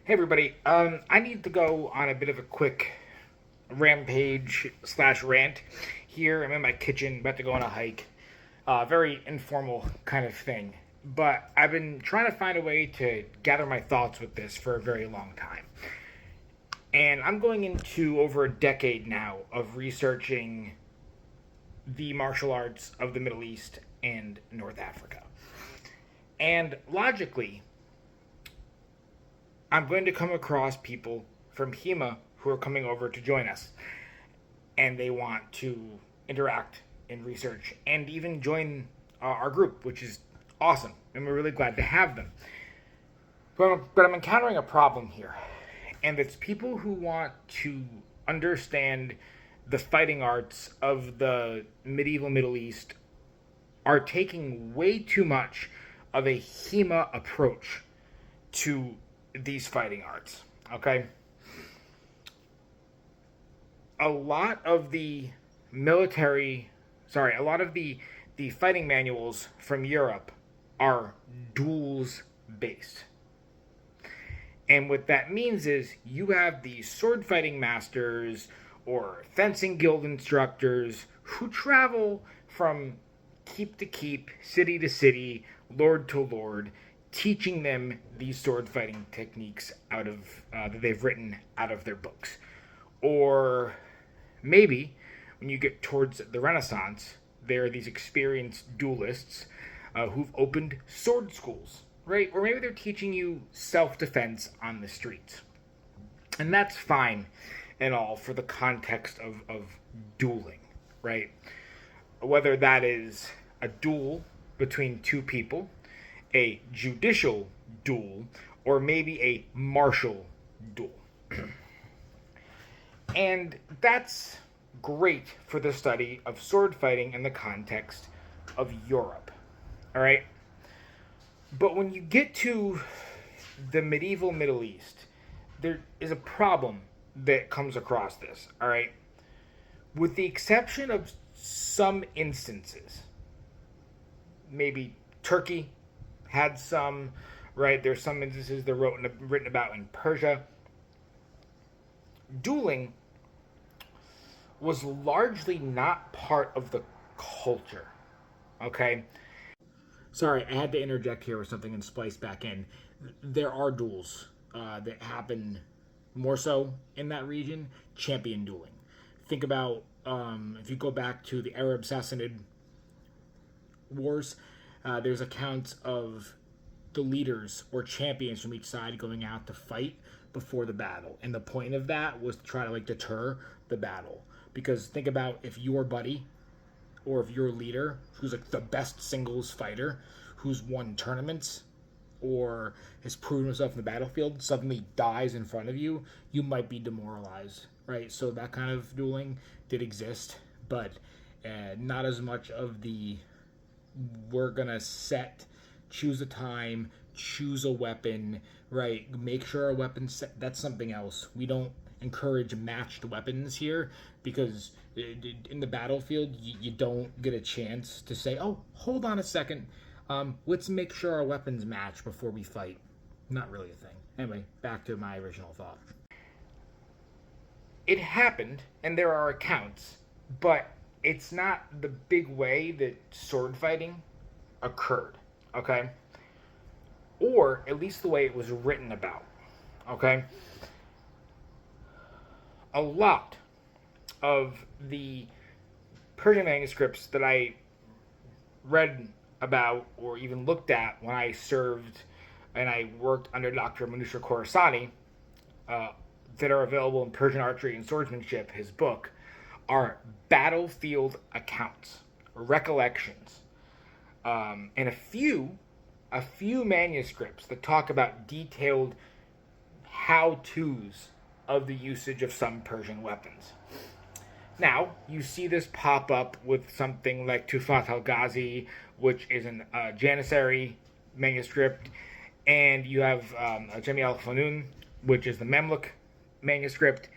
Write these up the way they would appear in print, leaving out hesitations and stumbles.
Hey everybody, I need to go on a bit of a quick rampage slash rant here. I'm in my kitchen, about to go on a hike. Very informal kind of thing. But I've been trying to find a way to gather my thoughts with this for a very long time. And I'm going into over a decade now of researching the martial arts of the Middle East and North Africa. And logically, I'm going to come across people from HEMA who are coming over to join us. And they want to interact in research and even join our group, which is awesome. And we're really glad to have them. But I'm encountering a problem here. And it's people who want to understand the fighting arts of the medieval Middle East are taking way too much of a HEMA approach to these fighting arts. Okay? A lot of the fighting manuals from Europe are duels based. And what that means is you have these sword fighting masters or fencing guild instructors who travel from keep to keep, city to city, lord to lord, teaching them these sword fighting techniques out of that they've written out of their books. Or maybe when you get towards the Renaissance, there are these experienced duelists who've opened sword schools, right? Or maybe they're teaching you self-defense on the streets. And that's fine and all for the context of dueling, right? Whether that is a duel between two people, a judicial duel, or maybe a martial duel. And that's great for the study of sword fighting in the context of Europe. All right? But when you get to the medieval Middle East, there is a problem that comes across this. All right? With the exception of some instances, maybe Turkey had some, right? There's some instances they're written about in Persia. Dueling was largely not part of the culture. Okay? Sorry, I had to interject here with something and splice back in. There are duels that happen more so in that region. Champion dueling. Think about if you go back to the Arab Sassanid Wars, there's accounts of the leaders or champions from each side going out to fight before the battle. And the point of that was to try to deter the battle. Because think about if your buddy or if your leader, who's the best singles fighter, who's won tournaments or has proven himself in the battlefield, suddenly dies in front of you, you might be demoralized, right? So that kind of dueling did exist, but not as much of the we're gonna choose a time, choose a weapon, right? Make sure our weapon's set. That's something else. We don't encourage matched weapons here because in the battlefield, you don't get a chance to say, oh, hold on a second. Let's make sure our weapons match before we fight. Not really a thing. Anyway, back to my original thought. It happened, and there are accounts, but it's not the big way that sword fighting occurred, okay? Or at least the way it was written about, okay? A lot of the Persian manuscripts that I read about or even looked at when I served and I worked under Dr. Manusha Khorasani that are available in Persian Archery and Swordsmanship, his book, are battlefield accounts, recollections, and a few manuscripts that talk about detailed how-tos of the usage of some Persian weapons. Now, you see this pop up with something like Tufat al-Ghazi, which is a Janissary manuscript, and you have Jami al-Fanun, which is the Memluk manuscript.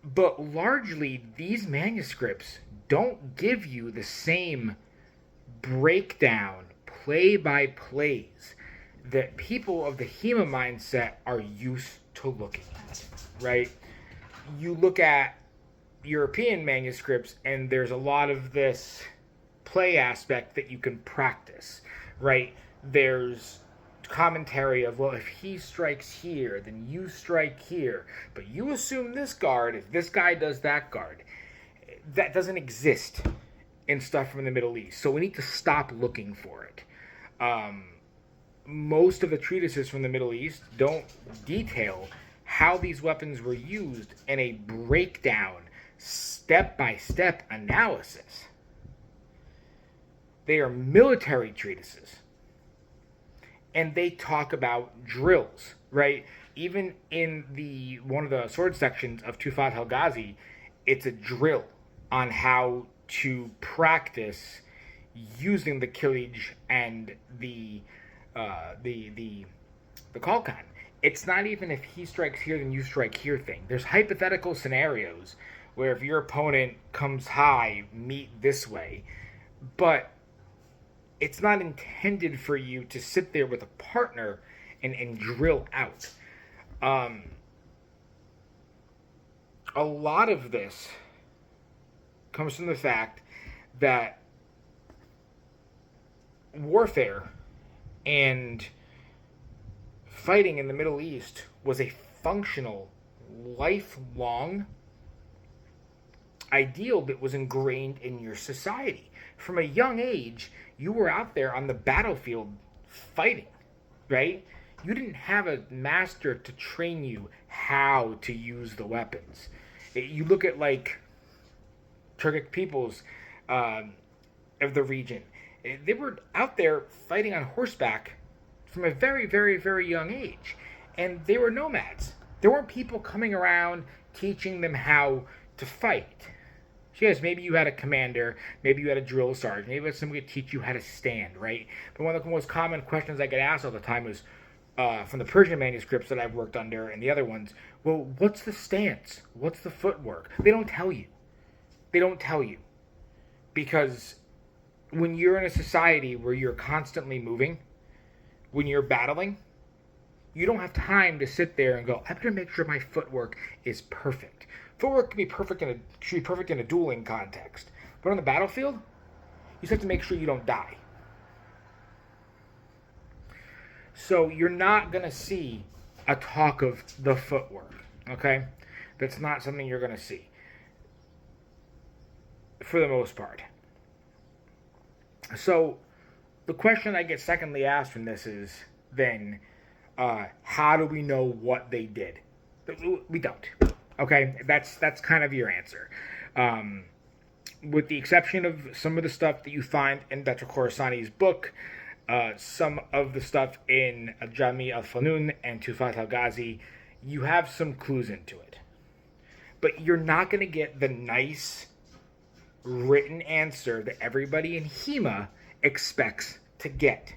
But largely, these manuscripts don't give you the same breakdown, play-by-plays that people of the HEMA mindset are used to looking at, right? You look at European manuscripts, and there's a lot of this play aspect that you can practice, right? There's commentary of, well, if he strikes here, then you strike here, but you assume this guard if this guy does that guard. That doesn't exist in stuff from the Middle East, so we need to stop looking for it. Most of the treatises from the Middle East don't detail how these weapons were used in a breakdown, step-by-step analysis. They are military treatises. And they talk about drills, right? Even in one of the sword sections of Tufat al-Ghazi, it's a drill on how to practice using the Kilij and the Kalkan. It's not even if he strikes here, then you strike here thing. There's hypothetical scenarios where if your opponent comes high, meet this way. But it's not intended for you to sit there with a partner and drill out. A lot of this comes from the fact that warfare and fighting in the Middle East was a functional, lifelong ideal that was ingrained in your society. From a young age, you were out there on the battlefield fighting, right? You didn't have a master to train you how to use the weapons. You look at like Turkic peoples of the region. They were out there fighting on horseback from a very, very, very young age. And they were nomads. There weren't people coming around teaching them how to fight. So yes, maybe you had a commander, maybe you had a drill sergeant, maybe you had somebody to teach you how to stand, right? But one of the most common questions I get asked all the time is from the Persian manuscripts that I've worked under and the other ones, well, what's the stance? What's the footwork? They don't tell you. They don't tell you. Because when you're in a society where you're constantly moving, when you're battling, you don't have time to sit there and go, I better make sure my footwork is perfect. Footwork can be perfect should be perfect in a dueling context. But on the battlefield, you just have to make sure you don't die. So you're not going to see a talk of the footwork, okay? That's not something you're going to see, for the most part. So the question I get secondly asked from this is then, how do we know what they did? We don't. Okay, that's kind of your answer. With the exception of some of the stuff that you find in Dr. Khorasani's book, some of the stuff in Jami al-Fanun and Tufat al-Ghazi, you have some clues into it. But you're not going to get the nice written answer that everybody in HEMA expects to get.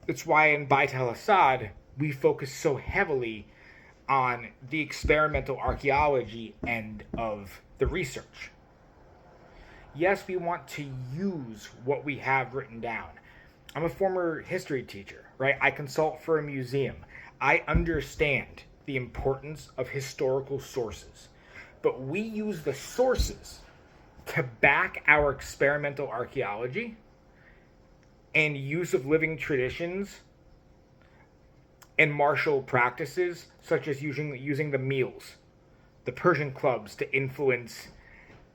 That's why in Bait Al-Asad, we focus so heavily on the experimental archaeology end of the research. Yes, we want to use what we have written down. I'm a former history teacher, right? I consult for a museum. I understand the importance of historical sources. But we use the sources to back our experimental archaeology and use of living traditions and martial practices, such as using the meals, the Persian clubs, to influence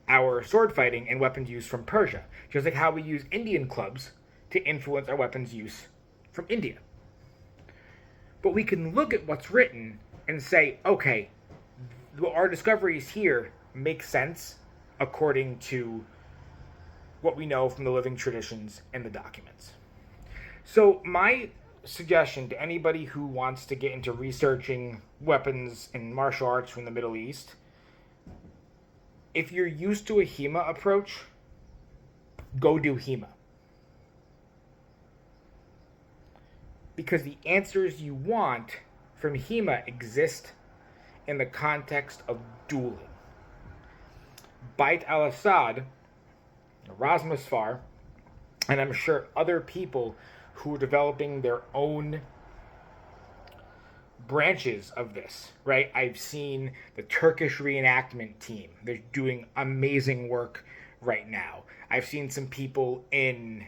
our sword fighting and weapons use from Persia. Just like how we use Indian clubs to influence our weapons use from India. But we can look at what's written and say, okay, our discoveries here make sense according to what we know from the living traditions and the documents. So my suggestion to anybody who wants to get into researching weapons and martial arts from the Middle East, if you're used to a HEMA approach, go do HEMA. Because the answers you want from HEMA exist in the context of dueling. Bait Al-Asad, Rasmusfar, and I'm sure other people who are developing their own branches of this, right? I've seen the Turkish reenactment team. They're doing amazing work right now. I've seen some people in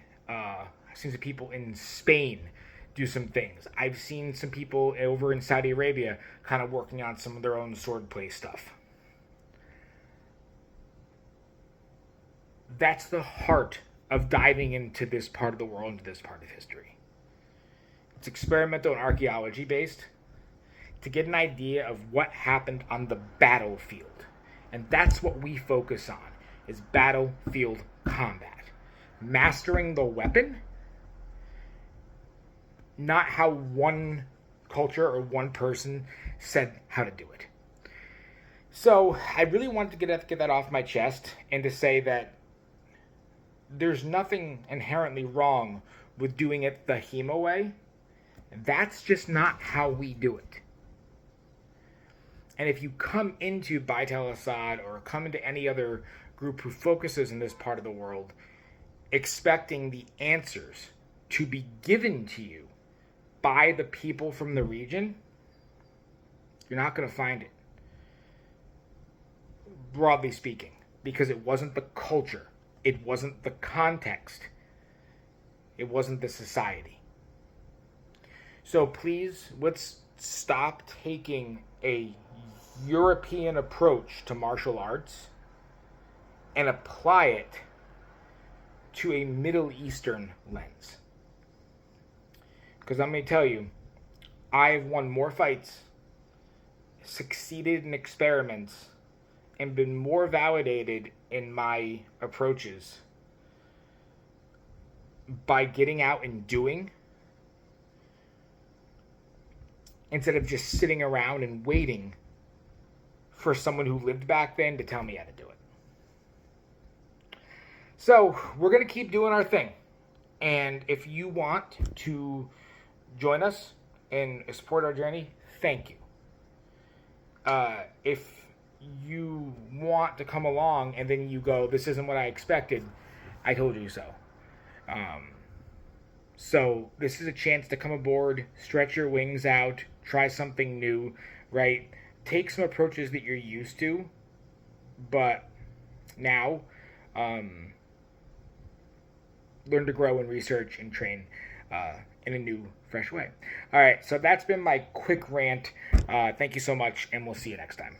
Spain do some things. I've seen some people over in Saudi Arabia kind of working on some of their own swordplay stuff. That's the heart of diving into this part of the world, into this part of history. It's experimental and archaeology based to get an idea of what happened on the battlefield. And that's what we focus on, is battlefield combat. Mastering the weapon, not how one culture or one person said how to do it. So I really wanted to get that off my chest and to say that there's nothing inherently wrong with doing it the HEMA way. That's just not how we do it. And if you come into Beit Al-Asad or come into any other group who focuses in this part of the world expecting the answers to be given to you by the people from the region, you're not going to find it. Broadly speaking, because it wasn't the culture, it wasn't the context, it wasn't the society. So please, let's stop taking a European approach to martial arts and apply it to a Middle Eastern lens. Because I'm going to tell you, I've won more fights, succeeded in experiments, and been more validated in my approaches by getting out and doing instead of just sitting around and waiting for someone who lived back then to tell me how to do it. So we're going to keep doing our thing. And if you want to join us and support our journey, thank you. If you want to come along and then you go, this isn't what I expected, I told you so. So this is a chance to come aboard, stretch your wings out, try something new, right? Take some approaches that you're used to, but now learn to grow and research and train in a new, fresh way. All right, so that's been my quick rant. Thank you so much, and we'll see you next time.